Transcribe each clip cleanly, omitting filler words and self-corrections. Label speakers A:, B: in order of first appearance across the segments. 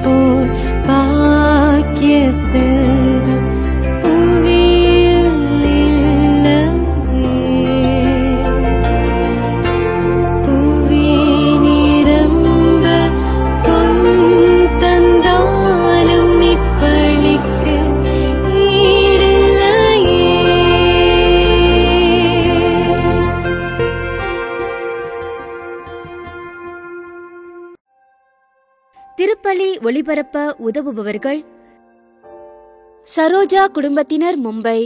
A: போல் பாக்கிய செல்வம் புவியில் இல்லையே. புவி நிரம்ப பொன் தந்தாலும் இப்பளிக்கு ஈடில்லையே.
B: திருப்பலி ஒளிபரப்ப உதவுபவர்கள்: சரோஜா குடும்பத்தினர், மும்பை.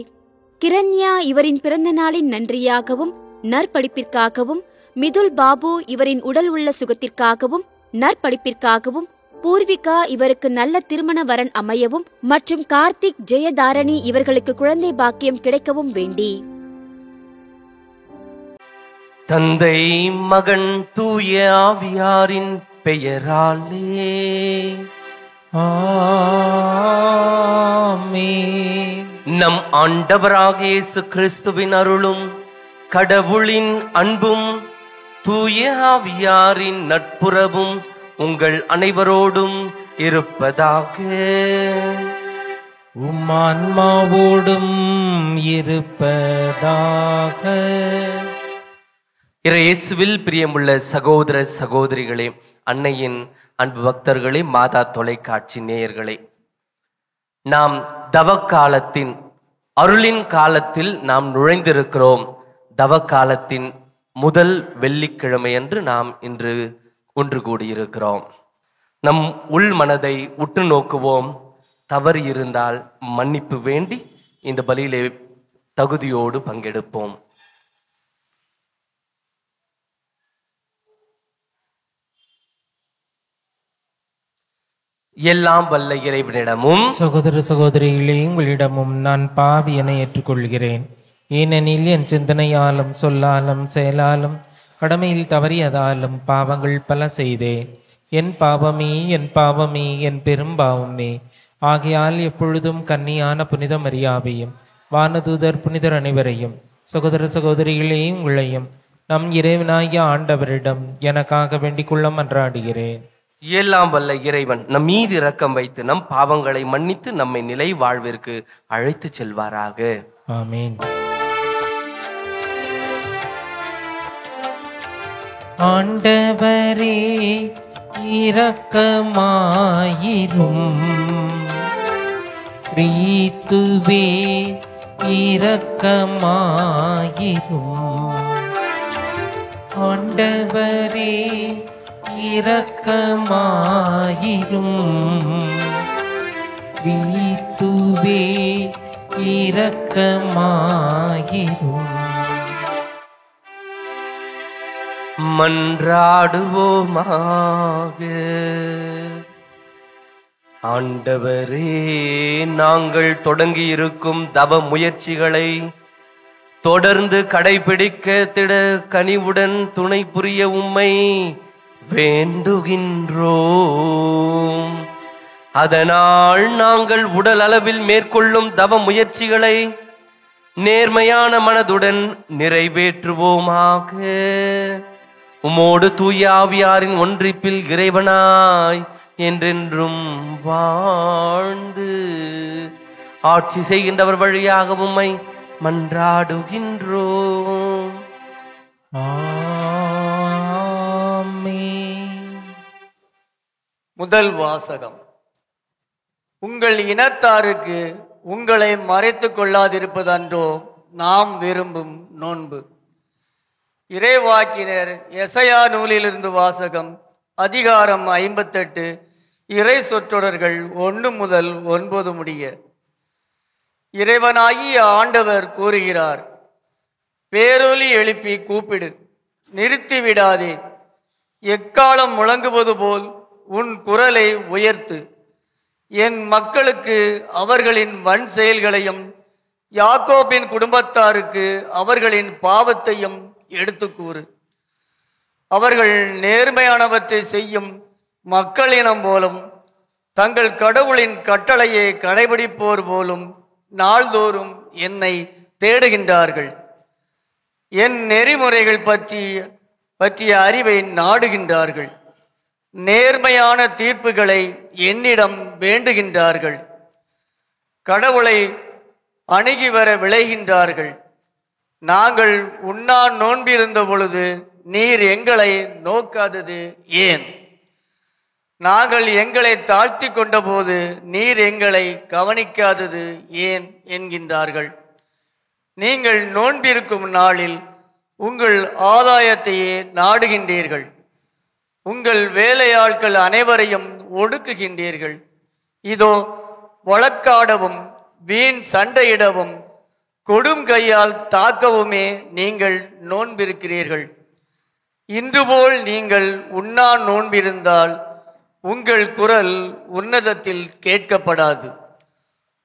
B: கிரண்யா இவரின் பிறந்த நாளின் நன்றியாகவும் நற்படிப்பிற்காகவும், மிதுல் பாபு இவரின் உடல் உள்ள சுகத்திற்காகவும் நற்படிப்பிற்காகவும், பூர்விகா இவருக்கு நல்ல திருமண வரன் அமையவும் மற்றும் கார்த்திக், ஜெயதாரணி இவர்களுக்கு குழந்தை பாக்கியம் கிடைக்கவும் வேண்டி.
C: தந்தை, மகன், தூய ஆவியாரின் பெயராலே
D: ஆமென்.
C: நம் ஆண்டவராகிய இயேசு கிறிஸ்துவின் அருளும் கடவுளின் அன்பும் தூய ஆவியாரின் நட்புறவும் உங்கள் அனைவரோடும் இருப்பதாக.
D: உம்மான்மாவோடும் இருப்பதாக.
C: இயேசுவில் பிரியமுள்ள சகோதர சகோதரிகளே, அன்னையின் அன்பு பக்தர்களே, மாதா தொலைக்காட்சி நேயர்களே, நாம் தவக்காலத்தின் அருளின் காலத்தில் நாம் நுழைந்திருக்கிறோம். தவக்காலத்தின் முதல் வெள்ளிக்கிழமை அன்று நாம் இன்று ஒன்று கூடியிருக்கிறோம். நம் உள் மனதை உற்று நோக்குவோம். தவறு இருந்தால் மன்னிப்பு வேண்டி இந்த பலியிலே தகுதியோடு பங்கெடுப்போம். எல்லாம் வல்ல இறைவனிடமும்
D: சகோதர சகோதரிகளே, உங்களிடமும் நான் பாவியனை ஏற்றுக்கொள்கிறேன். ஏனெனில் என் சிந்தனையாலும் சொல்லாலும் செயலாலும் கடமையில் தவறியதாலும் பாவங்கள் பல செய்தேன். என் பாவமே, என் பாவமே, என் பெரும் பாவமே. ஆகையால் எப்பொழுதும் கன்னியான புனித மரியாவையும் வானதூதர் புனிதர் அனைவரையும், சகோதர சகோதரிகளே உங்களையும் நம் இறைவனாகிய ஆண்டவரிடம் எனக்காக வேண்டிக் கொள்ள மன்றாடுகிறேன்.
C: எல்லாம் வல்ல இறைவன் நம் மீது இரக்கம் வைத்து நம் பாவங்களை மன்னித்து நம்மை நிலை வாழ்விற்கு அழைத்து செல்வாராக.
D: ஆமென். ஆண்டவரே இரக்கமாயிரும். கிறிஸ்துவே இரக்கமாயிரும். ஆண்டவரே இரக்கமாயிரும். கிறிஸ்துவே இரக்கமாயிரும்.
C: மன்றாடுவோமாக. ஆண்டவரே, நாங்கள் தொடங்கியிருக்கும் தவ முயற்சிகளை தொடர்ந்து கடைபிடிக்க திட கனிவுடன் துணை புரிய உம்மை வேண்டுகின்றோம். அதனால் நாங்கள் உடல் அளவில் மேற்கொள்ளும் தவ முயற்சிகளை நேர்மையான மனதுடன் நிறைவேற்றுவோமாக. உமோடு தூய ஆவியாரின் ஒன்றிப்பில் இறைவனாய் என்றென்றும் வாழ்ந்து ஆட்சி செய்கின்றவர் வழியாக உம்மை மன்றாடுகின்றோம்.
E: முதல் வாசகம். உங்கள் இனத்தாருக்கு உங்களை மறைத்துக் கொள்ளாதிருப்பதன்றோ நாம் விரும்பும் நோன்பு. இறைவாக்கினர் எசையா நூலிலிருந்து வாசகம். அதிகாரம் 58, இறை சொற்றொடர்கள் 1 முதல் 9 முடிய. இறைவனாகிய ஆண்டவர் கூறுகிறார், பேரொலி எழுப்பி கூப்பிடு, நிறுத்திவிடாதே. எக்காலம் முழங்குவது போல் உன் குரலை உயர்த்து. என் மக்களுக்கு அவர்களின் வன் செயல்களையும் யாக்கோபின் குடும்பத்தாருக்கு அவர்களின் பாவத்தையும் எடுத்து கூறு. அவர்கள் நேர்மையானவற்றை செய்யும் மக்களினம் போலும் தங்கள் கடவுளின் கட்டளையை கடைபிடிப்போர் போலும் நாள்தோறும் என்னை தேடுகின்றார்கள். என் நெறிமுறைகள் பற்றிய அறிவை நாடுகின்றார்கள். நேர்மையான தீர்ப்புகளை என்னிடம் வேண்டுகின்றார்கள். கடவுளை அணுகி வர விளைகின்றார்கள். நாங்கள் உண்ணா நோன்பிருந்த பொழுது நீர் எங்களை நோக்காதது ஏன்? நாங்கள் எங்களை தாழ்த்தி கொண்ட போது நீர் எங்களை கவனிக்காதது ஏன் என்கின்றார்கள். நீங்கள் நோன்பிருக்கும் நாளில் உங்கள் ஆதாயத்தையே நாடுகின்றீர்கள். உங்கள் வேலையாட்கள் அனைவரையும் ஒடுக்குகின்றீர்கள். இதோ வழக்காடவும் வீண் சண்டையிடவும் கொடும் கையால் தாக்கவுமே நீங்கள் நோன்பிருக்கிறீர்கள். இன்று போல் நீங்கள் உண்ணா நோன்பிருந்தால் உங்கள் குரல் உன்னதத்தில் கேட்கப்படாது.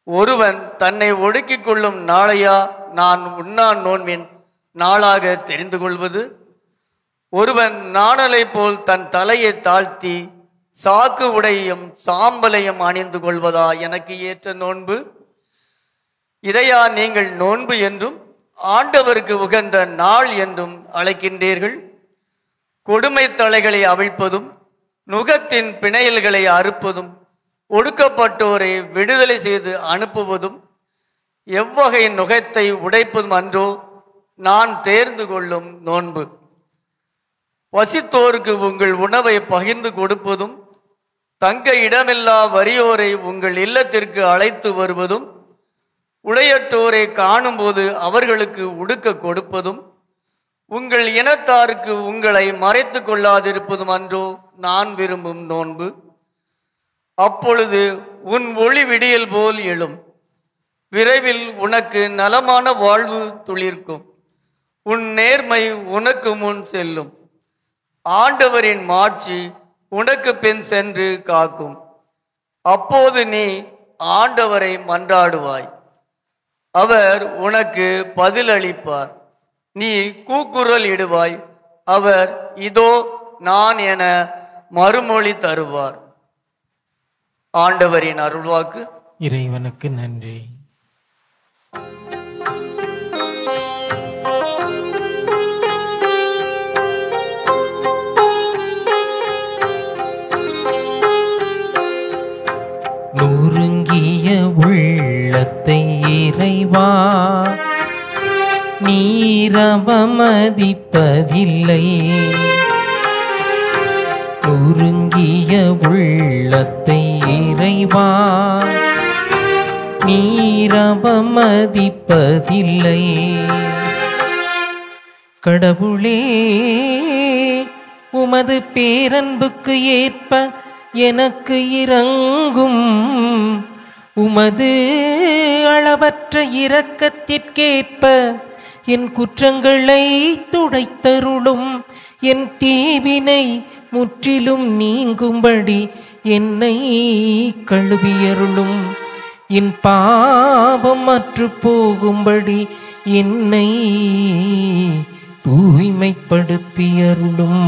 E: ஒருவன் தன்னை ஒடுக்கிக் கொள்ளும் நாளையா நான் உண்ணா நோன்பின் நாளாக தெரிந்து கொள்வது? ஒருவன் நாணலை போல் தன் தலையை தாழ்த்தி சாக்கு உடையும் சாம்பலையும் அணிந்து கொள்வதா எனக்கு ஏற்ற நோன்பு? இதையா நீங்கள் நோன்பு என்றும் ஆண்டவருக்கு உகந்த நாள் என்றும் அழைக்கின்றீர்கள்? கொடுமை தலைகளை அவிழ்ப்பதும் நுகத்தின் பிணையல்களை அறுப்பதும் ஒடுக்கப்பட்டோரை விடுதலை செய்து அனுப்புவதும் எவ்வகை நுகத்தை உடைப்பதும் அன்றோ நான் தேர்ந்து கொள்ளும் நோன்பு. பசித்தோருக்கு உங்கள் உணவை பகிர்ந்து கொடுப்பதும் தங்க இடமில்லா வறியோரை உங்கள் இல்லத்திற்கு அழைத்து வருவதும் உடையற்றோரை காணும்போது அவர்களுக்கு உடுக்க கொடுப்பதும் உங்கள் இனத்தாருக்கு உங்களை மறைத்து கொள்ளாதிருப்பதும் அன்றோ நான் விரும்பும் நோன்பு. அப்பொழுது உன் ஒளி விடியல் போல் எழும். விரைவில் உனக்கு நலமான வாழ்வு துளிர்க்கும். உன் நேர்மை உனக்கு முன் செல்லும். ஆண்டவரின் மாட்சி உனக்கு பின் சென்று காக்கும். அப்போது நீ ஆண்டவரை மன்றாடுவாய், அவர் உனக்கு பதிலளிப்பார். நீ கூக்குரல் இடுவாய், அவர் இதோ நான் என மறுமொழி தருவார். ஆண்டவரின் அருள்வாக்கு.
D: இறைவனுக்கு நன்றி. நொறுங்கிய உள்ளத்தை இறைவா நீரவமதிப்பதில்லை. நொறுங்கிய உள்ளத்தை இறைவா நீரவமதிப்பதில்லை. கடவுளே, உமது பேரன்புக்கு ஏற்ப எனக்கு இரங்கும். உமது அளவற்ற இரக்கத்திற்கேற்ப என் குற்றங்களை துடைத்தருளும். என் தீவினை முற்றிலும் நீங்கும்படி என்னை கழுவியருளும். என் பாவம் அற்று போகும்படி என்னை தூய்மைப்படுத்தியருளும்.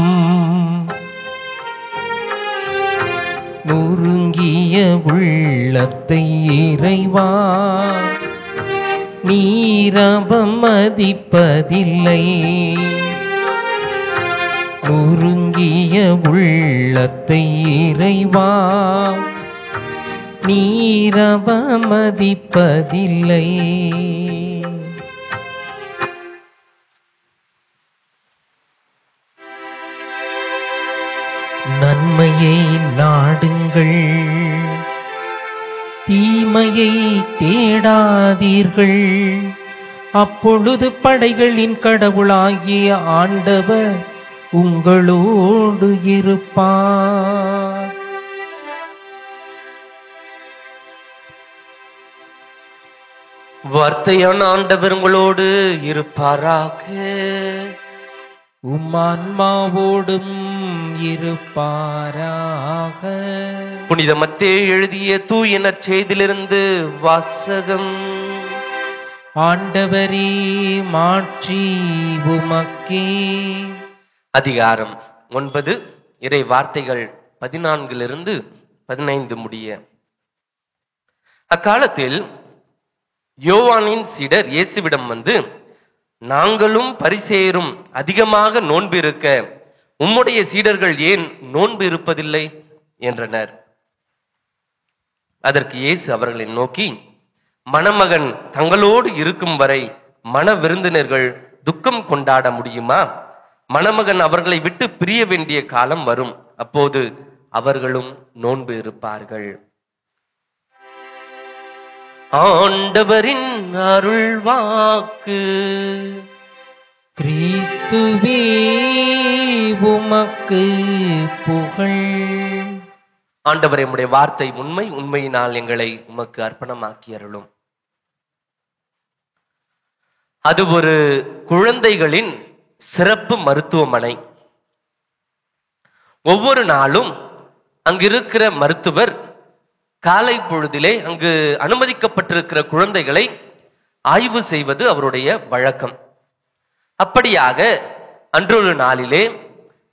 D: நொறுங்கிய உள்ளத்தை இறைவா நீரவமதிப்பதில்லை. நொறுங்கிய உள்ளத்தை இறைவா நீரவமதிப்பதில்லை. நன்மையை நாடுங்கள், தீமையை தேடாதீர்கள். அப்பொழுது படைகளின் கடவுளாகிய ஆண்டவர் உங்களோடு இருப்பார்.
C: வார்த்தையான ஆண்டவர் உங்களோடு இருப்பாராக.
D: உம்மான்மாவோடும் இருப்பாராக.
C: புனித மத்தேயு எழுதிய தூய நற்செய்தியிலிருந்து வாசகம்.
D: ஆண்டவரே, மாட்சி உமக்கே.
C: அதிகாரம் 9, இறை வார்த்தைகள் 14-15 முடிய. அக்காலத்தில் யோவானின் சீடர் இயேசுவிடம் வந்து, நாங்களும் பரிசேயரும் அதிகமாக நோன்பிருக்க உம்முடைய சீடர்கள் ஏன் நோன்பு இருப்பதில்லை என்றனர். அதற்கு இயேசு அவர்களை நோக்கி, மணமகன் தங்களோடு இருக்கும் வரை மண விருந்தினர்கள் துக்கம் கொண்டாட முடியுமா? மணமகன் அவர்களை விட்டு பிரிய வேண்டிய காலம் வரும், அப்போது அவர்களும் நோன்பு இருப்பார்கள். ஆண்டவரின் அருள் வாக்கு.
D: கிறிஸ்துவே உமக்கு புகழ்.
C: ஆண்டவரே, உம்முடைய வார்த்தை உண்மை, உண்மையினால் எங்களை உமக்கு அர்ப்பணமாக்கி அருளும். அது ஒரு குழந்தைகளின் சிறப்பு மருத்துவமனை. ஒவ்வொரு நாளும் அங்கிருக்கிற மருத்துவர் காலை பொழுதிலே அங்கு அனுமதிக்கப்பட்டிருக்கிற குழந்தைகளை ஆய்வு செய்வது அவருடைய வழக்கம். அப்படியாக அன்றொரு நாளிலே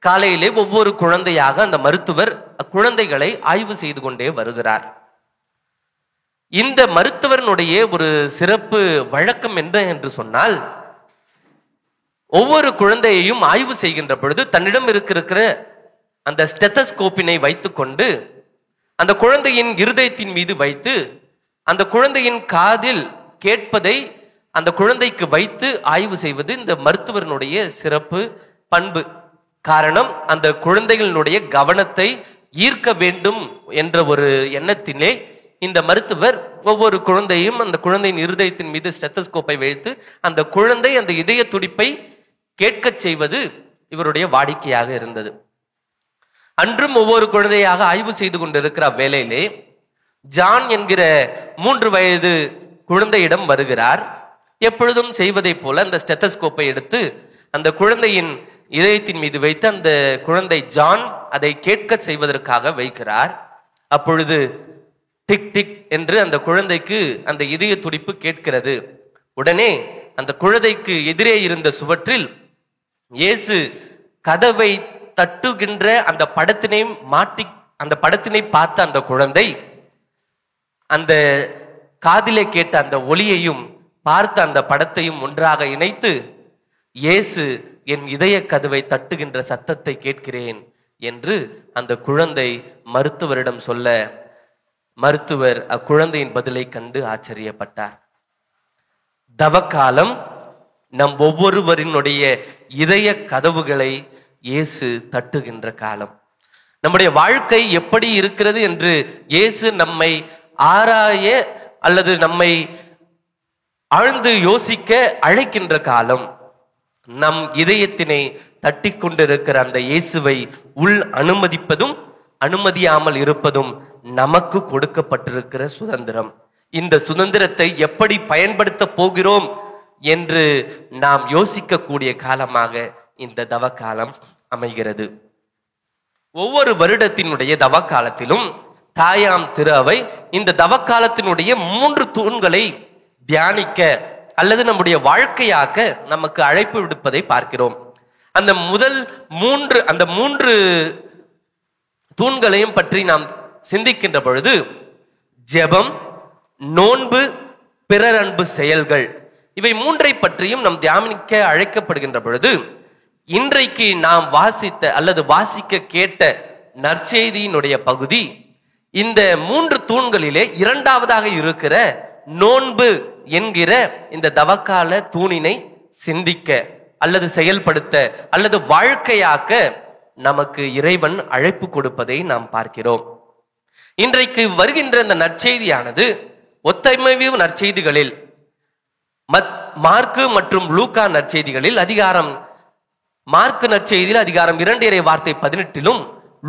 C: காலையிலே ஒவ்வொரு குழந்தையாக அந்த மருத்துவர் குழந்தைகளை ஆய்வு செய்து கொண்டே வருகிறார். இந்த மருத்துவனுடைய ஒரு சிறப்பு வழக்கம் என்ன என்று சொன்னால், ஒவ்வொரு குழந்தையையும் ஆய்வு செய்கின்ற பொழுது தன்னிடம் இருக்கிற அந்த ஸ்டெத்தஸ்கோப்பினை வைத்துக்கொண்டு அந்த குழந்தையின் இருதயத்தின் மீது வைத்து அந்த குழந்தையின் காதில் கேட்பதை அந்த குழந்தைக்கு வைத்து ஆய்வு செய்வது இந்த மருத்துவனுடைய சிறப்பு பண்பு. காரணம், அந்த குழந்தைகளுடைய கவனத்தை ஈர்க்க வேண்டும் என்ற ஒரு எண்ணத்திலே இந்த மருத்துவர் ஒவ்வொரு குழந்தையும் அந்த குழந்தையின் இருதயத்தின் மீது ஸ்டெத்தஸ்கோப்பை வைத்து அந்த குழந்தை அந்த இதய துடிப்பை கேட்கச் செய்வது இவருடைய வாடிக்கையாக இருந்தது. அன்றும் ஒவ்வொரு குழந்தையாக ஆய்வு செய்து கொண்டிருக்கிற வேளையிலே ஜான் என்கிற 3 வயது குழந்தையிடம் வருகிறார். எப்பொழுதும் செய்வதை போல அந்த ஸ்டெத்தஸ்கோப்பை எடுத்து அந்த குழந்தையின் இதயத்தின் மீது வைத்து அந்த குழந்தை ஜான் அதை கேட்க செய்வதற்காக வைக்கிறார். அப்பொழுது டிக் டிக் என்று அந்த குழந்தைக்கு அந்த இதய துடிப்பு கேட்கிறது. உடனே அந்த குழந்தைக்கு எதிரே இருந்த சுவற்றில் இயேசு கதவை தட்டுகின்ற அந்த படத்தினை பார்த்த அந்த குழந்தை அந்த காதிலே கேட்ட அந்த ஒலியையும் பார்த்த அந்த படத்தையும் ஒன்றாக இணைத்து, இயேசு என் இதய கதவை தட்டுகின்ற சத்தத்தை கேட்கிறேன் என்று அந்த குழந்தை மருத்துவரிடம் சொல்ல, மருத்துவர் அக்குழந்தையின் பதிலை கண்டு ஆச்சரியப்பட்டார். தவக்காலம் நம் ஒவ்வொருவரினுடைய இதய கதவுகளை இயேசு தட்டுகின்ற காலம். நம்முடைய வாழ்க்கை எப்படி இருக்கிறது என்று இயேசு நம்மை ஆராய அல்லது நம்மை ஆழ்ந்து யோசிக்க அழைக்கின்ற காலம். நம் இதயத்தினை தட்டி கொண்டிருக்கிற அந்த இயேசுவை உள் அனுமதிப்பதும் அனுமதியாமல் இருப்பதும் நமக்கு கொடுக்கப்பட்டிருக்கிற சுதந்திரம். இந்த சுதந்திரத்தை எப்படி பயன்படுத்த போகிறோம் என்று நாம் யோசிக்கக்கூடிய காலமாக இந்த தவக்காலம் அமைகிறது. ஒவ்வொரு வருடத்தினுடைய தவக்காலத்திலும் தாயாம் திரு அவை இந்த தவக்காலத்தினுடைய 3 தூண்களை தியானிக்க அல்லது நம்முடைய வாழ்க்கையாக்க நமக்கு அழைப்பு விடுப்பதை பார்க்கிறோம். அந்த முதல் 3 தூண்களையும் பற்றி நாம் சிந்திக்கின்ற பொழுது ஜெபம், நோன்பு, பிறர் அன்பு செயல்கள், இவை 3ஐ பற்றியும் நாம் தியானிக்க அழைக்கப்படுகின்ற பொழுது இன்றைக்கு நாம் வாசித்த அல்லது வாசிக்க கேட்ட நற்செய்தியினுடைய பகுதி இந்த 3 தூண்களிலே 2வதாக இருக்கிற நோன்பு என்கிற இந்த தவக்கால தூணினை சிந்திக்க அல்லது செயல்படுத்த அல்லது வாழ்க்கையாக்க நமக்கு இறைவன் அழைப்பு கொடுப்பதை நாம் பார்க்கிறோம். இன்றைக்கு வருகின்ற இந்த நற்செய்தியானது ஒத்தமைவு நற்செய்திகளில் மார்க்கு மற்றும் லூக்கா நற்செய்திகளில் மார்க்கு நற்செய்தியில் அதிகாரம் 2 இறை வார்த்தை 18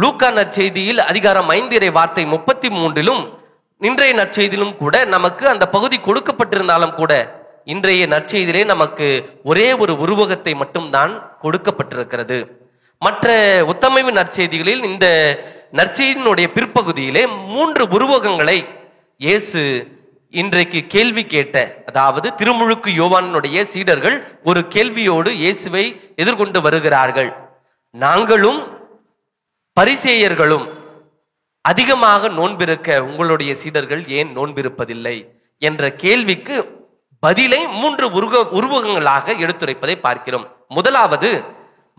C: லூக்கா நற்செய்தியில் அதிகாரம் 5 இறை வார்த்தை 33 இன்றைய நற்செய்தியிலும் கூட நமக்கு அந்த பகுதி கொடுக்கப்பட்டிருந்தாலும் கூட இன்றைய நற்செய்தியிலே நமக்கு ஒரே ஒரு உருவகத்தை மட்டும் தான் கொடுக்கப்பட்டிருக்கிறது. மற்ற உத்தமைவு நற்செய்திகளில் இந்த நற்செய்தியினுடைய பிற்பகுதியிலே 3 உருவகங்களை இயேசு இன்றைக்கு கேள்வி கேட்ட, அதாவது திருமுழுக்கு யோவானுடைய சீடர்கள் ஒரு கேள்வியோடு இயேசுவை எதிர்கொண்டு வருகிறார்கள். நாங்களும் பரிசேயர்களும் அதிகமாக நோன்பிருக்க உங்களுடைய சீடர்கள் ஏன் நோன்பிருப்பதில்லை என்ற கேள்விக்கு பதிலை 3 உருவகங்களாக எடுத்துரைப்பதை பார்க்கிறோம். முதலாவது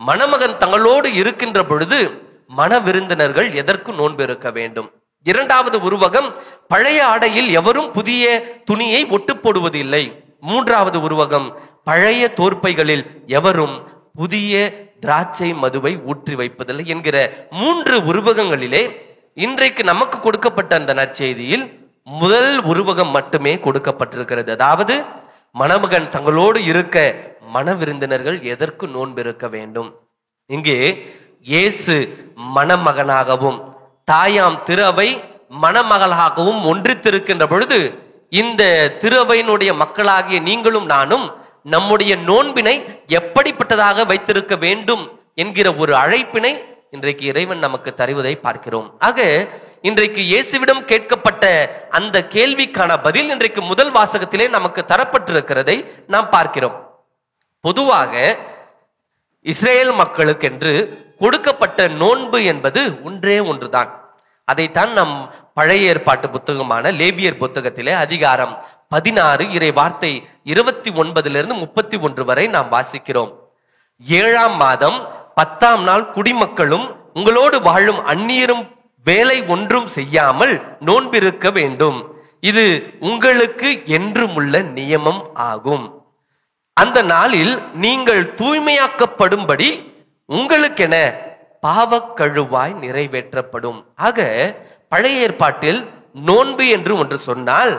C: மணமகன் தங்களோடு இருக்கின்ற பொழுது மன விருந்தினர்கள் எதற்கு நோன்பு இருக்க வேண்டும்? இரண்டாவது உருவகம், பழைய ஆடையில் எவரும் புதிய துணியை ஒட்டு போடுவதில்லை. மூன்றாவது உருவகம், பழைய தோற்பைகளில் எவரும் புதிய திராட்சை மதுவை ஊற்றி வைப்பதில்லை என்கிற 3 உருவகங்களிலே இன்றைக்கு நமக்கு கொடுக்கப்பட்ட அந்த நற்செய்தியில் முதல் உருவகம் மட்டுமே கொடுக்கப்பட்டிருக்கிறது. அதாவது மணமகன் தங்களோடு இருக்க மன விருந்தினர்கள் எதற்கு நோன்பு இருக்க வேண்டும்? இங்கே இயேசு மணமகனாகவும் தாயாம் திரு-அவை மணமகளாகவும் ஒன்றித்திருக்கின்ற பொழுது இந்த திரு-அவையினுடைய மக்களாகிய நீங்களும் நானும் நம்முடைய நோன்பினை எப்படிப்பட்டதாக வைத்திருக்க வேண்டும் என்கிற ஒரு அழைப்பினை இன்றைக்கு இறைவன் நமக்கு தருவதை பார்க்கிறோம். ஆக இன்றைக்கு இயேசுவிடம் கேட்கப்பட்ட அந்த கேள்விக்கான பதில் இன்றைக்கு முதல் வாசகத்திலே நமக்கு தரப்பட்டிருக்கிறதை நாம் பார்க்கிறோம். பொதுவாக இஸ்ரேல் மக்களுக்கென்று கொடுக்கப்பட்ட நோன்பு என்பது ஒன்றே ஒன்றுதான். அதைத்தான் நம் பழைய ஏற்பாட்டு புத்தகமான லேவியர் புத்தகத்திலே அதிகாரம் 16 இறை வார்த்தை 29 31 வரை நாம் வாசிக்கிறோம். 7ஆம் மாதம் 10ஆம் நாள் குடிமக்களும் உங்களோடு வாழும் அந்நியரும் வேலை ஒன்றும் செய்யாமல் நோன்பிருக்க வேண்டும். இது உங்களுக்கு என்றுமுள்ள நியமம் ஆகும். அந்த நாளில் நீங்கள் தூய்மையாக்கப்படும்படி உங்களுக்கென பாவக்கழுவாய் நிறைவேற்றப்படும். ஆக பழைய ஏற்பாட்டில் நோன்பு என்று ஒன்று சொன்னால்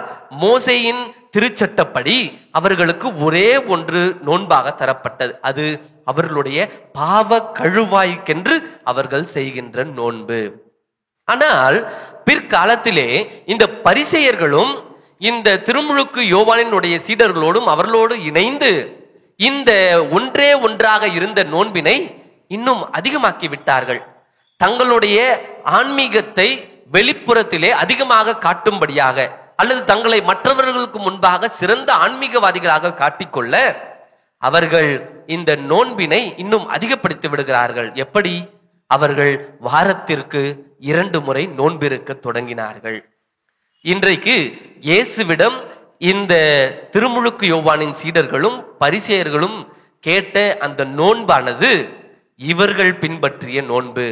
C: மோசேயின் திருச்சட்டப்படி அவர்களுக்கு ஒரே ஒன்று நோன்பாக தரப்பட்டது. அது அவர்களுடைய பாவ கழுவாய்க்கென்று அவர்கள் செய்கின்ற நோன்பு. ஆனால் பிற்காலத்திலே இந்த பரிசேயர்களும் இந்த திருமுழுக்கு யோவானினுடைய சீடர்களோடும் அவர்களோடு இணைந்து இந்த ஒன்றே ஒன்றாக இருந்த நோன்பினை இன்னும் அதிகமாக்கி விட்டார்கள். தங்களுடைய ஆன்மீகத்தை வெளிப்புறத்திலே அதிகமாக காட்டும்படியாக அல்லது தங்களை மற்றவர்களுக்கு முன்பாக சிறந்த ஆன்மீகவாதிகளாக காட்டிக்கொள்ள அவர்கள் இந்த நோன்பினை இன்னும் அதிகப்படுத்தி விடுகிறார்கள். எப்படி? அவர்கள் வாரத்திற்கு 2 முறை நோன்பிருக்க தொடங்கினார்கள். இன்றைக்கு இயேசுவிடம் இந்த திருமுழுக்கு யோவானின் சீடர்களும் பரிசேயர்களும் கேட்ட அந்த நோன்பானது இவர்கள் பின்பற்றிய நோன்பு.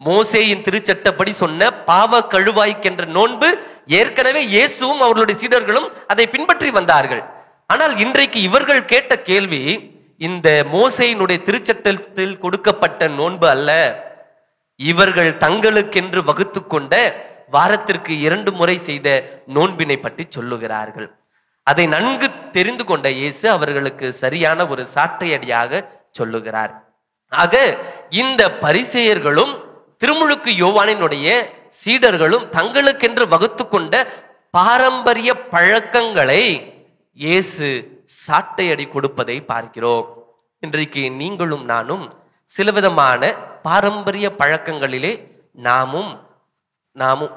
C: மோசேயின் திருச்சட்டப்படி சொன்ன பாவ கழுவாய்க்கென்ற நோன்பு ஏற்கனவே இயேசுவும் அவர்களுடைய சீடர்களும் அதை பின்பற்றி வந்தார்கள். ஆனால் இன்றைக்கு இவர்கள் கேட்ட கேள்வி இந்த மோசேயினுடைய திருச்சட்டத்தில் கொடுக்கப்பட்ட நோன்பு அல்ல. இவர்கள் தங்களுக்கென்று வகுத்து கொண்ட வாரத்திற்கு 2 முறை செய்த நோன்பினை பற்றி சொல்லுகிறார்கள். அதை நன்கு தெரிந்து கொண்ட இயேசு அவர்களுக்கு சரியான ஒரு சாட்டையடியாக சொல்லுகிறார். ஆக இந்த பரிசேயர்களும் திருமுழுக்கு யோவானினுடைய சீடர்களும் தங்களுக்கென்று வகுத்து கொண்ட பாரம்பரிய பழக்கங்களை இயேசு சாட்டையடி கொடுப்பதை பார்க்கிறோம். இன்றைக்கு நீங்களும் நானும் சிலவிதமான பாரம்பரிய பழக்கங்களிலே நாமும்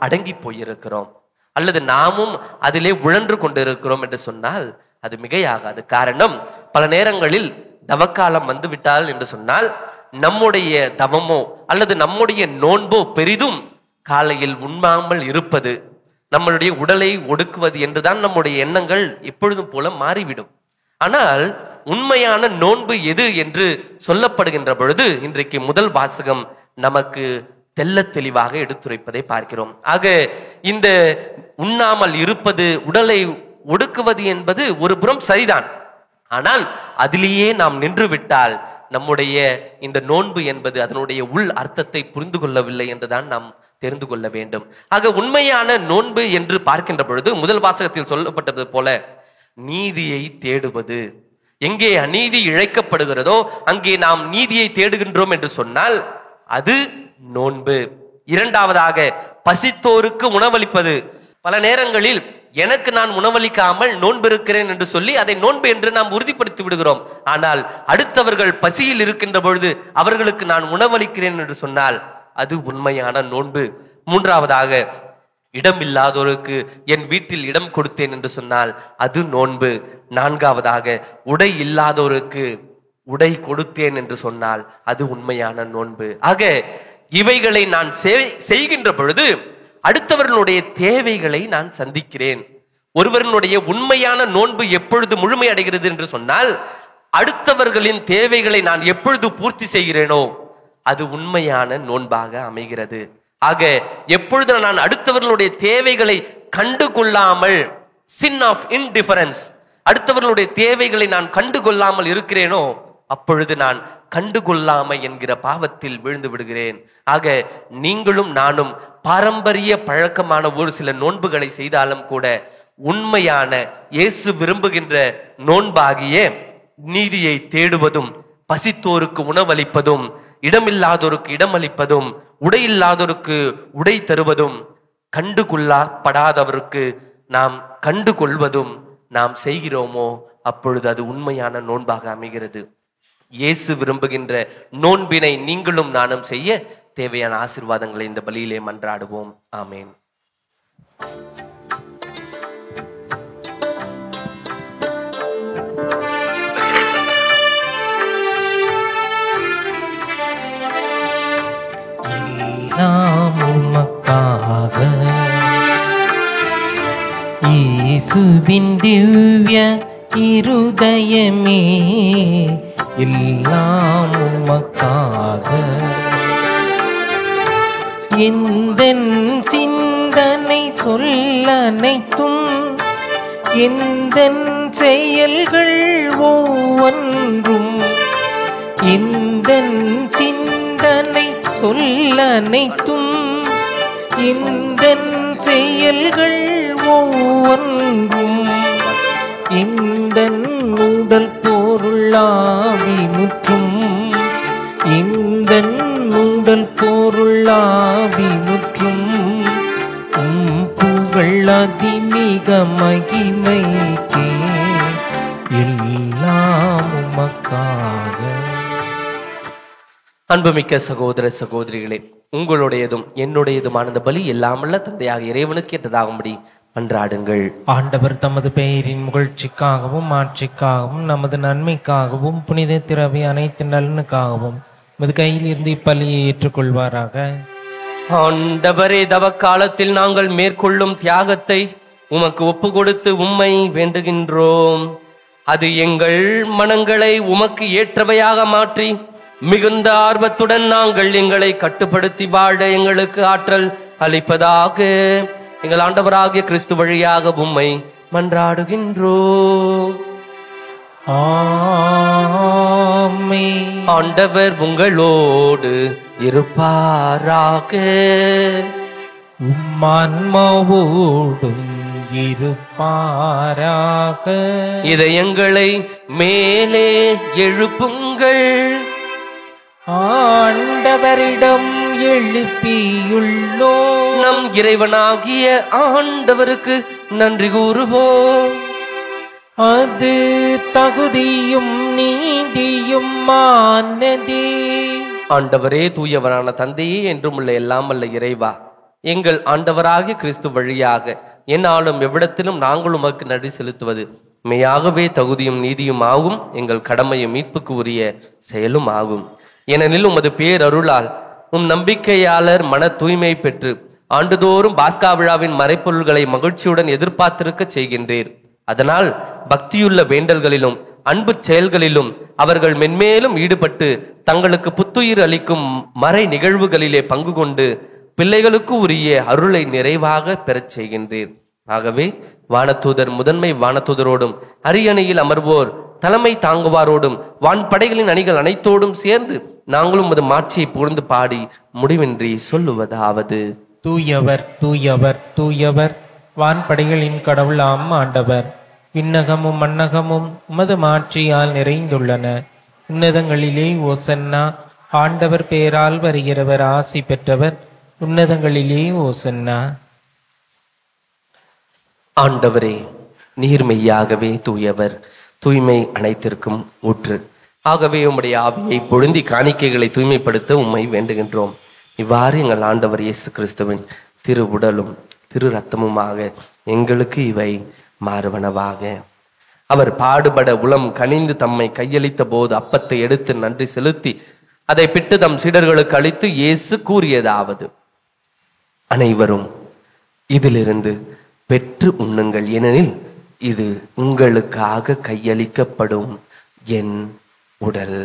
C: அடங்கி போயிருக்கிறோம் அல்லது நாமும் அதிலே உழன்று கொண்டிருக்கிறோம் என்று சொன்னால் அது மிகையாகாது. காரணம், பல நேரங்களில் தவக்காலம் வந்துவிட்டால் என்று சொன்னால் நம்முடைய தவமோ அல்லது நம்முடைய நோன்போ பெரிதும் காலையில் உண்ணாமல் இருப்பது, நம்மளுடைய உடலை ஒடுக்குவது என்றுதான் நம்முடைய எண்ணங்கள் எப்பொழுதும் போல மாறிவிடும். ஆனால் உண்மையான நோன்பு எது என்று சொல்லப்படுகின்ற பொழுது இன்றைக்கு முதல் வாசகம் நமக்கு தெல்ல தெளிவாக எடுத்துரைப்பதை பார்க்கிறோம். ஆக இந்த உண்ணாமல் இருப்பது, உடலை ஒடுக்குவது என்பது ஒரு புறம் சரிதான். ஆனால் அதிலேயே நாம் நின்று விட்டால் நம்முடைய இந்த நோன்பு என்பது அதனுடைய உள் அர்த்தத்தை புரிந்து கொள்ளவில்லை என்றுதான் நாம் தெரிந்து கொள்ள வேண்டும். ஆக உண்மையான நோன்பு என்று பார்க்கின்ற பொழுது முதல் வாசகத்தில் சொல்லப்பட்டது போல நீதியை தேடுவது. எங்கே அநீதி இழைக்கப்படுகிறதோ அங்கே நாம் நீதியை தேடுகின்றோம் என்று சொன்னால் அது நோன்பு. இரண்டாவதாக பசித்தோருக்கு உணவளிப்பது. பல நேரங்களில் எனக்கு நான் உணவளிக்காமல் நோன்பு இருக்கிறேன் என்று சொல்லி அதை நோன்பு என்று நாம் உறுதிப்படுத்தி விடுகிறோம். ஆனால் அடுத்தவர்கள் பசியில் இருக்கின்ற பொழுது அவர்களுக்கு நான் உணவளிக்கிறேன் என்று சொன்னால் அது உண்மையான நோன்பு. மூன்றாவதாக இடம் இல்லாதோருக்கு என் வீட்டில் இடம் கொடுத்தேன் என்று சொன்னால் அது நோன்பு. நான்காவதாக உடை இல்லாதோருக்கு உடை கொடுத்தேன் என்று சொன்னால் அது உண்மையான நோன்பு. ஆக இவைகளை நான் செய்கின்ற பொழுது அடுத்தவர்களுடைய தேவைகளை நான் சந்திக்கிறேன். ஒருவருடைய உண்மையான நோன்பு எப்பொழுது முழுமை அடைகிறது என்று சொன்னால் அடுத்தவர்களின் தேவைகளை நான் எப்பொழுது பூர்த்தி செய்கிறேனோ அது உண்மையான நோன்பாக அமைகிறது. ஆக எப்பொழுது நான் அடுத்தவர்களுடைய தேவைகளை கண்டுகொள்ளாமல், சின் ஆஃப் இன்டிஃபரன்ஸ், அடுத்தவர்களுடைய தேவைகளை நான் கண்டுகொள்ளாமல் இருக்கிறேனோ அப்பொழுது நான் கண்டுகொள்ளாமை என்கிற பாவத்தில் விழுந்து விடுகிறேன். ஆக நீங்களும் நானும் பாரம்பரிய பழக்கமான ஒரு சில நோன்புகளை செய்தாலும் கூட உண்மையான இயேசு விரும்புகின்ற நோன்பாகிய நீதியை தேடுவதும், பசித்தோருக்கு உணவளிப்பதும், இடமில்லாதோருக்கு இடமளிப்பதும், உடையில்லாதோருக்கு உடை தருவதும், கண்டுகொள்ளப்படாதவருக்கு நாம் கண்டுகொள்வதும் நாம் செய்கிறோமோ அப்பொழுது அது உண்மையான நோன்பாக அமைகிறது. இயேசு விரும்புகின்ற நோன்பினை நீங்களும் நானும் செய்ய தேவையான ஆசீர்வாதங்களை இந்த பலியிலே மன்றாடுவோம். ஆமேன்.
D: உமக்காக இயேசுவின் திவ்ய இருதயமே எல்லாம் உமக்காக. எந்தன் சிந்தனை சொல்லனைத்தும் எந்தன் செயல்கள் ஒவ்வொன்றும் எந்தன் சிந்தனை சொல்லனைத்தும் எந்தன் செயல்கள் ஒவ்வொன்றும் எந்தன் உடல் பொருளாவி முற்றும் எந்தன் உடல் பொருளாவி முற்றும் புகழ் அதிமிக மகிமைக்கே எல்லாம் உமக்காக.
C: அன்புமிக்க சகோதர சகோதரிகளே, உங்களுடையதும் என்னுடையதுமான இந்த பலி எல்லாமல்ல தந்தையாக இறைவனுக்கு ஏற்றதாகும்படி மன்றாடுங்கள்.
D: ஆண்டவர் தமது பெயரின் புகழ்ச்சிக்காகவும் ஆட்சிக்காகவும் நமது நன்மைக்காகவும் புனித திரவி அனைத்து நலனுக்காகவும் நமது கையில் இருந்து இப்பலியை ஏற்றுக்கொள்வாராக.
C: ஆண்டவரே, தவ காலத்தில் நாங்கள் மேற்கொள்ளும் தியாகத்தை உமக்கு ஒப்பு கொடுத்து உம்மை வேண்டுகின்றோம். அது எங்கள் மனங்களை உமக்கு ஏற்றவையாக மாற்றி மிகுந்த ஆர்வத்துடன் நாங்கள் எங்களை கட்டுப்படுத்தி வாழ எங்களுக்கு ஆற்றல் அளிப்பதாக எங்கள் ஆண்டவராகிய கிறிஸ்து வழியாக உம்மை மன்றாடுகின்றோம்.
D: ஆமென்.
C: ஆண்டவர் உங்களோடு இருப்பாராக.
D: உம்மான்மாவோடும் இருப்பாராக.
C: இதயங்களை மேலே எழுப்புங்கள்.
D: ஆண்டவரிடம் எழுப்பியுள்ளோ
C: நம் இறைவனாகிய ஆண்டவருக்கு நன்றி கூறுவோம்.
D: அது தகுதியும் நீதியும் மானதே.
C: ஆண்டவரே, தூயவரான தந்தையே, என்றும் உள்ள எல்லாம் வல்ல இறைவா, எங்கள் ஆண்டவராகிய கிறிஸ்து வழியாக என்னாலும் எவ்விடத்திலும் நாங்கள் உமக்கு நன்றி செலுத்துவது மெய்யாகவே தகுதியும் நீதியும் ஆகும், எங்கள் கடமையும் மீட்புக்கு உரிய செயலும் ஆகும். ஏனெனில் உமது பேரருளால் நம்பிக்கையாளர் மன தூய்மை பெற்று ஆண்டுதோறும் பாஸ்கா விழாவின் மறைப்பொருள்களை மகிழ்ச்சியுடன் எதிர்பார்த்திருக்க செய்கின்றீர். அதனால் பக்தியுள்ள வேண்டல்களிலும் அன்பு செயல்களிலும் அவர்கள் மென்மேலும் ஈடுபட்டு தங்களுக்கு புத்துயிர் அளிக்கும் மறை நிகழ்வுகளிலே பங்கு கொண்டு பிள்ளைகளுக்கு உரிய அருளை நிறைவாக பெறச் செய்கின்றீர். ஆகவே வானதூதர் முதன்மை வானதூதரோடும் அரியணையில் அமர்வோர் தலைமை தாங்குவாரோடும் வான்படைகளின் அணிகள் அனைத்தோடும் சேர்ந்து நாங்களும் அது மாட்சியை புகழ்ந்து பாடி முடிவின்றி சொல்லுவதாவது:
D: தூயவர் தூயவர் தூயவர், வான்படைகளின் கடவுளாம் ஆண்டவர். விண்ணகமும் மண்ணகமும் உமது மாட்சியால் நிறைந்துள்ளன. உன்னதங்களிலே ஓசன்னா. ஆண்டவர் பெயரால் வருகிறவர் ஆசி பெற்றவர். உன்னதங்களிலே ஓசன்னா.
C: ஆண்டவரே, நீர் மெய்யாகவே தூயவர், தூய்மை அனைத்திற்கும் ஊற்று. ஆகவே உம்முடைய ஆவியை பொழுந்தி காணிக்கைகளை தூய்மைப்படுத்த உம்மை வேண்டுகின்றோம். இவ்வாறு எங்கள் ஆண்டவர் இயேசு கிறிஸ்துவின் திரு உடலும் திரு ரத்தமுமாக எங்களுக்கு இவை மாறுவனவாக. அவர் பாடுபட உளம் கனிந்து தம்மை கையளித்த போது அப்பத்தை எடுத்து நன்றி செலுத்தி அதை பிட்டு தம் சீடர்களுக்கு அளித்து இயேசு கூறியதாவது: அனைவரும் இதிலிருந்து பெற்று உண்ணுங்கள், ஏனெனில் இது உங்களுக்காக கையளிக்கப்படும் என் உடல்.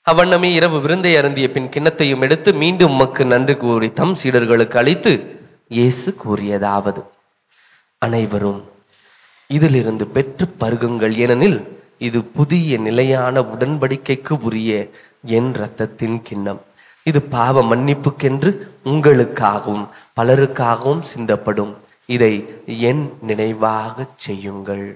C: அவ்வண்ணமே இரவு விருந்தை அருந்திய பின் கிண்ணத்தையும் எடுத்து மீண்டும் உமக்கு நன்றி கூறி தம் சீடர்களுக்கு அளித்து இயேசு கூறியதாவது: அனைவரும் இதிலிருந்து பெற்று பருகுங்கள், ஏனெனில் இது புதிய நிலையான உடன்படிக்கைக்கு உரிய என் இரத்தத்தின் கிண்ணம். இது பாவ மன்னிப்புக்கென்று உங்களுக்காகவும் பலருக்காகவும் சிந்தப்படும். இதை என் நினைவாக செய்யுங்கள்.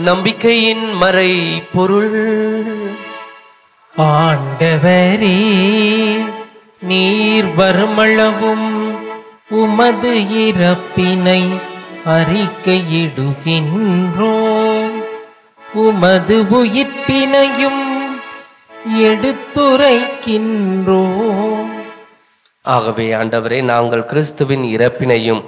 C: நம்பிக்கையின் மறை பொருள்.
D: ஆண்டவரே, நீர் வருமளவும் உமது இறப்பினை அறிக்கையிடுகின்றோம், உமது உயிர்ப்பினையும் எடுத்துரைக்கின்றோம்.
C: ஆகவே ஆண்டவரே, நாங்கள் கிறிஸ்துவின் இறப்பினையும்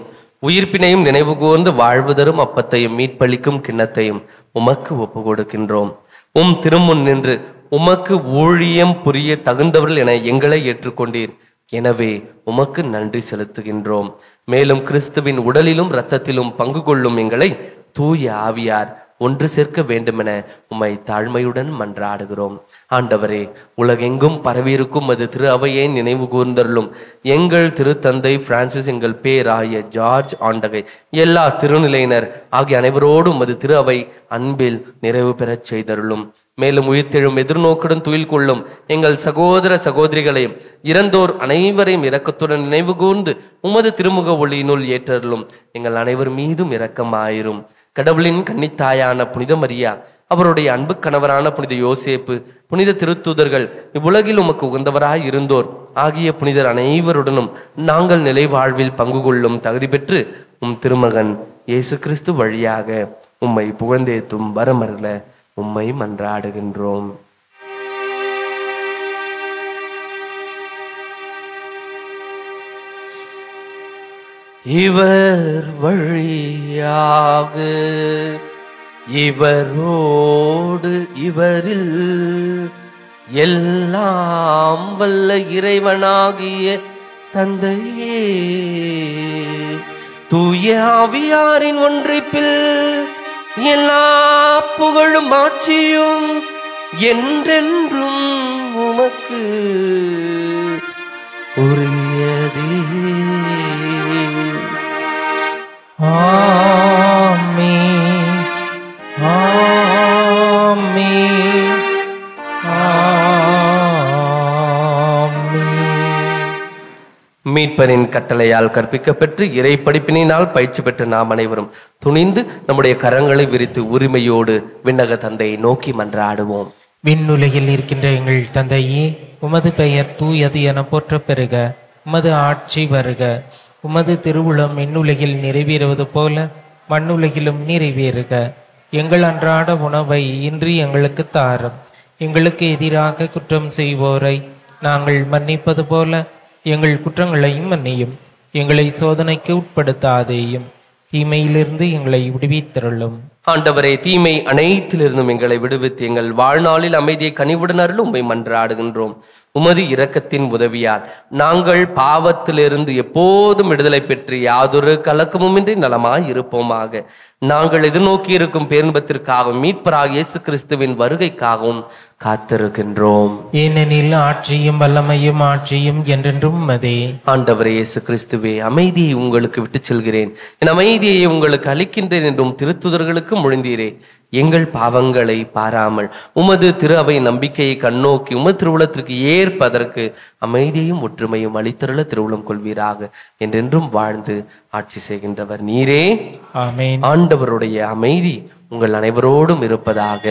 C: உயிர்ப்பினையும் நினைவு கூர்ந்து வாழ்வு தரும் அப்பத்தையும் மீட்பளிக்கும் கிண்ணத்தையும் உமக்கு ஒப்பு கொடுக்கின்றோம். உம் திருமுன் நின்று உமக்கு ஊழியம் புரிய தகுந்தவர்கள் என எங்களை ஏற்றுக்கொண்டீர். எனவே உமக்கு நன்றி செலுத்துகின்றோம். மேலும் கிறிஸ்துவின் உடலிலும் இரத்தத்திலும் பங்கு கொள்ளும் எங்களை தூய ஆவியார் ஒன்று சேர்க்க வேண்டுமென உம்மை தாழ்மையுடன் மன்றாடுகிறோம். ஆண்டவரே, உலகெங்கும் பரவியிருக்கும் அது திரு அவையை நினைவு கூர்ந்தருளும். எங்கள் திருத்தந்தை பிரான்சிஸ், எங்கள் பேராய ஜார்ஜ் ஆண்டகை, எல்லா திருநிலையினர் ஆகிய அனைவரோடும் அது திரு அவை அன்பில் நிறைவு பெறச் செய்தருளும். மேலும் உயிர்த்தெழும் எதிர்நோக்குடன் துயில் கொள்ளும் எங்கள் சகோதர சகோதரிகளையும் இறந்தோர் அனைவரையும் இரக்கத்துடன் நினைவு கூர்ந்து உமது திருமுக ஒளியினுள் ஏற்றருளும். எங்கள் அனைவர் மீதும் இரக்கமாயிரும். கடவுளின் கன்னித்தாயான புனித மரியா, அவருடைய அன்பு கணவரான புனித யோசேப்பு, புனித திருத்தூதர்கள், இவ்வுலகில் உமக்கு உகந்தவராய் இருந்தோர் ஆகிய புனிதர் அனைவருடனும் நாங்கள் நிலை வாழ்வில் பங்கு கொள்ளும் தகுதி பெற்று உம் திருமகன் இயேசு கிறிஸ்து வழியாக உம்மை புகழ்ந்தேத்தும் வரமருள உம்மை மன்றாடுகின்றோம். இவர் வழியாக இவரோடு இவரில் எல்லாம் வல்ல இறைவனாகிய தந்தையே, தூய ஆவியாரின் ஒன்றிப்பில் எல்லா புகழும் ஆட்சியும் என்றென்றும் உமக்கு உரியதே.
D: ஆமென், ஆமென், ஆமென்.
C: மீட்பரின் கட்டளையால் கற்பிக்கப்பெற்று இறை படிப்பினால் பயிற்சி பெற்ற நாம் அனைவரும் துணிந்து நம்முடைய கரங்களை விரித்து உரிமையோடு விண்ணக தந்தையை நோக்கி மன்றாடுவோம்.
D: விண்ணுலகில் இருக்கின்ற எங்கள் தந்தையே, உமது பெயர் தூயது என போற்ற பெறுக. உமது ஆட்சி வருக. உமது திருவுளம் விண்ணுலகில் நிறைவேறுவது போல மண்ணுலகிலும் நிறைவேறுக. எங்கள் அன்றாட உணவை இன்று எங்களுக்கு தாரும். எங்களுக்கு எதிராக குற்றம் செய்வோரை நாங்கள் மன்னிப்பது போல எங்கள் குற்றங்களையும் மன்னியும். எங்களை சோதனைக்கு உட்படுத்தாதேயும், தீமையிலிருந்து எங்களை விடுவித்தருளும்.
C: ஆண்டவரே, தீமை அனைத்திலிருந்தும் எங்களை விடுவித்து எங்கள் வாழ்நாளில் அமைதியை கனிவுடன் அருள் உம்மை மன்றாடுகின்றோம். உமது இரக்கத்தின் உதவியால் நாங்கள் பாவத்திலிருந்து எப்போதும் விடுதலை பெற்று யாதொரு கலக்கமுமின்றி நலமாய் இருப்போமாக. நாங்கள் எதிர்நோக்கி இருக்கும் பேரின்பத்திற்காகவும் மீட்பராக இயேசு கிறிஸ்துவின் வருகைக்காகவும் காத்திருக்கின்றோம்.
D: ஏனெனில் ஆட்சியும் வல்லமையும் ஆட்சியும் என்றென்றும் உமதே.
C: ஆண்டவரே இயேசு கிறிஸ்துவே, அமைதியை உங்களுக்கு விட்டுச் செல்கிறேன், என் அமைதியை உங்களுக்கு அளிக்கின்றேன் என்றும் திருத்துதர்களுக்கு மொழிந்தீரே. எங்கள் பாவங்களை பாராமல் உமது திரு அவை நம்பிக்கையை கண்ணோக்கி உமது திருவுளத்திற்கு ஏற்பதற்கு அமைதியையும் ஒற்றுமையும் அளித்தருள திருவுளம் கொள்வீராக. என்றென்றும் வாழ்ந்து ஆட்சி செய்கின்றவர் நீரே.
D: ஆமென்.
C: ஆண்டவருடைய அமைதி உங்கள் அனைவரோடும் இருப்பதாக,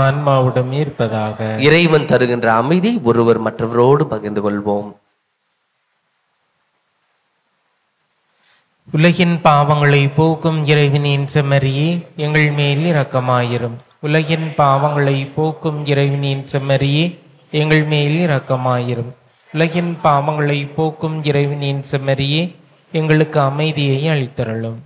D: ஆன்மாவுடன் இருப்பதாக.
C: இறைவன் தருகின்ற அமைதி ஒருவர் மற்றவரோடு பகிர்ந்து கொள்வோம்.
D: உலகின் பாவங்களை போக்கும் இறைவனின் செம்மறியே, எங்கள் மேல் இரக்கமாயிரும். உலகின் பாவங்களை போக்கும் இறைவனின் செம்மறியே, எங்கள் மேல் இரக்கமாயிரும். உலகின் பாவங்களை போக்கும் இறைவனின் செம்மறியே, எங்களுக்கு அமைதியை அளித்தருளும்.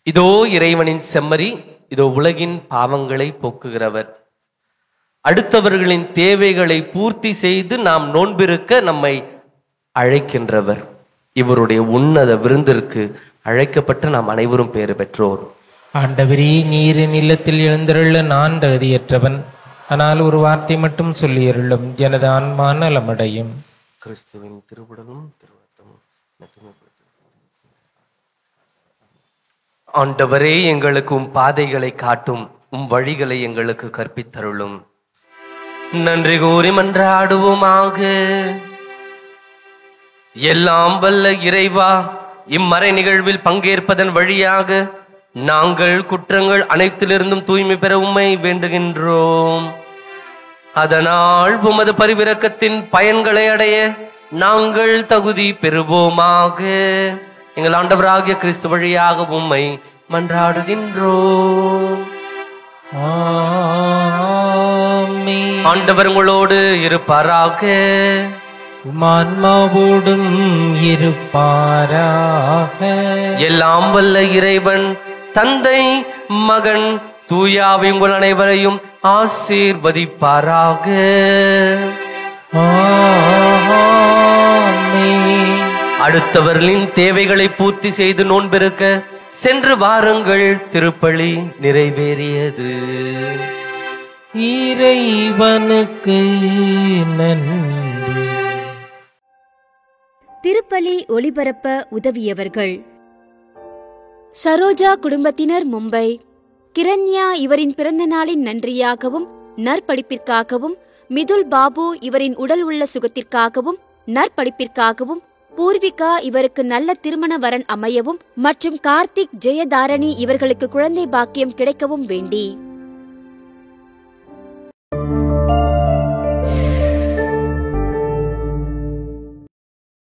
C: இதோ இறைவனின் செம்மறி, இதோ உலகின் பாவங்களை போக்குகிறவர். அடுத்தவர்களின் தேவைகளை பூர்த்தி செய்து நாம் நோன்பிருக்க நம்மை அழைக்கின்றவர். இவருடைய உன்னத விருந்திற்கு அழைக்கப்பட்டு நாம் அனைவரும் பேறு பெற்றோர்.
D: ஆண்டவரே, நீரின் இல்லத்தில் எழுந்தருள நான் தகுதியற்றவன். ஆனால் ஒரு வார்த்தை மட்டும் சொல்லியருளும், எனது ஆன்மா நலமடையும்.
C: கிறிஸ்துவின் திருவுடலும் திருரத்தமும் ஆண்டவரே, எங்களுக்கு உம் பாதைகளை காட்டும், உம் வழிகளை எங்களுக்கு கற்பித்தருளும். நன்றி கூறி மன்றாடுவோமாக. எல்லாம் வல்ல இறைவா, இம்மறை நிகழ்வில் பங்கேற்பதன் வழியாக நாங்கள் குற்றங்கள் அனைத்திலிருந்தும் தூய்மை பெற உம்மை வேண்டுகின்றோம். அதனால் உமது பரிவிரக்கத்தின் பயன்களை அடைய நாங்கள் தகுதி பெறுவோமாக. எங்கள் ஆண்டவராகிய கிறிஸ்து வழியாக உம்மை மன்றாடுகின்றோம்.
D: ஆமென்.
C: ஆண்டவர் உங்களோடு இருப்பாராக.
D: ஆன்மாவோடும் இருப்பாராக.
C: எல்லாம் வல்ல இறைவன் தந்தை, மகன், தூயாவை உங்கள் அனைவரையும் ஆசீர்வதிப்பாராக.
D: ஆமென்.
C: அடுத்தவர்களின் தேவைகளை பூர்த்தி செய்து நோன்பெருக்க சென்று வாருங்கள். திருப்பலி நிறைவேறியது.
D: இறைவனுக்கு நன்றி.
B: திருப்பலி ஒளிபரப்ப உதவியவர்கள்: சரோஜா குடும்பத்தினர், மும்பை. கிரண்யா இவரின் பிறந்த நாளின் நன்றியாகவும் நற்படிப்பிற்காகவும், மிதுல் பாபு இவரின் உடல் உள்ள சுகத்திற்காகவும் நற்படிப்பிற்காகவும், பூர்விகா இவருக்கு நல்ல திருமண வரன் அமையவும் மற்றும் கார்த்திக், ஜெயதாரணி இவர்களுக்கு குழந்தை பாக்கியம் கிடைக்கவும் வேண்டி